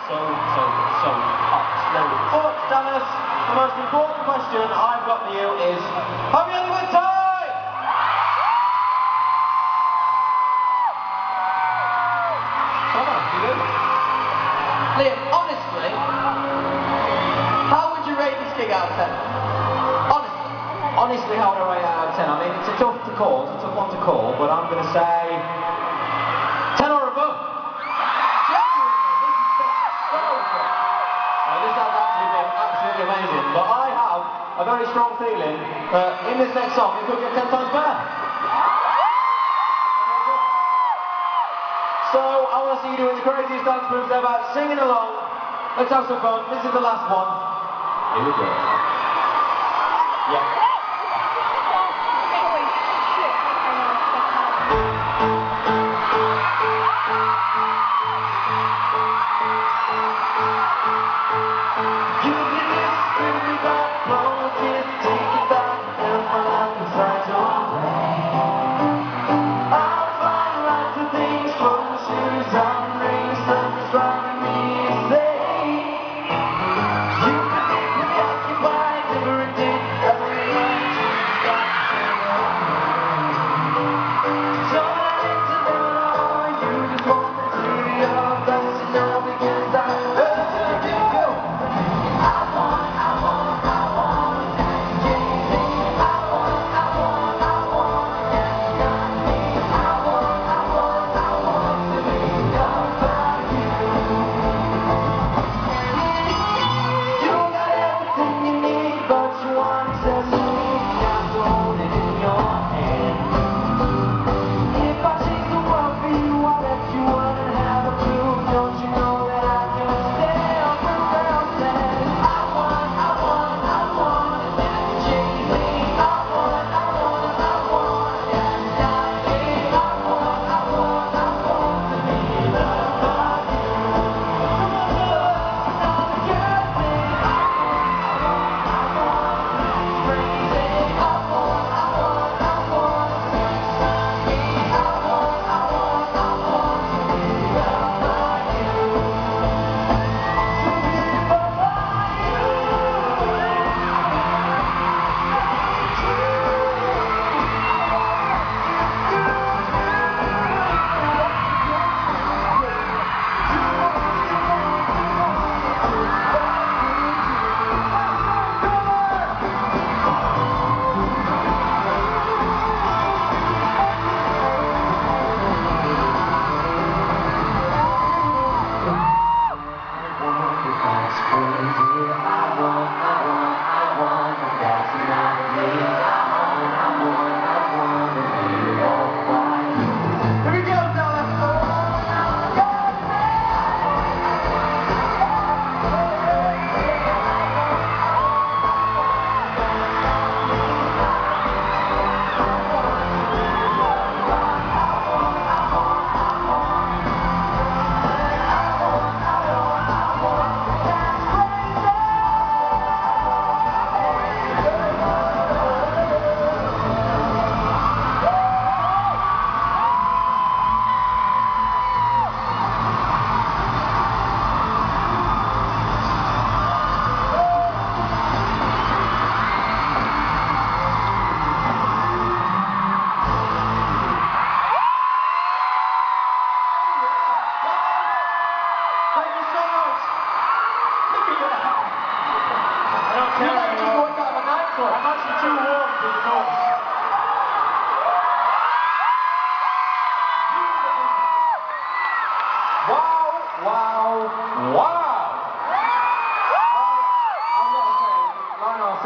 so hot. But, Dallas, the most important question I've got for you is, have you had a good time? Connor, you do? Liam, honestly, how would you rate this gig out of 10? Honestly. Honestly, how would I rate it out of 10? I mean, it's a tough one to call, but I'm going to say 10 or above. This has actually been absolutely amazing, but I have a very strong feeling that in this next song it could get 10 times better. So I want to see you doing the craziest dance moves ever, singing along. Let's have some fun. This is the last one. Here we go. Yeah.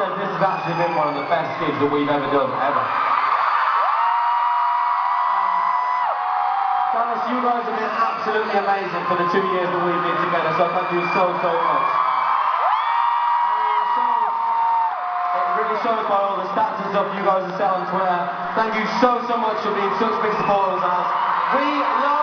This has actually been one of the best gigs that we've ever done, ever. Dallas, you guys have been absolutely amazing for the 2 years that we've been together, so thank you so much. It really shows by all the stats and stuff you guys are selling on Twitter. Thank you so much for being such big supporters of us. We love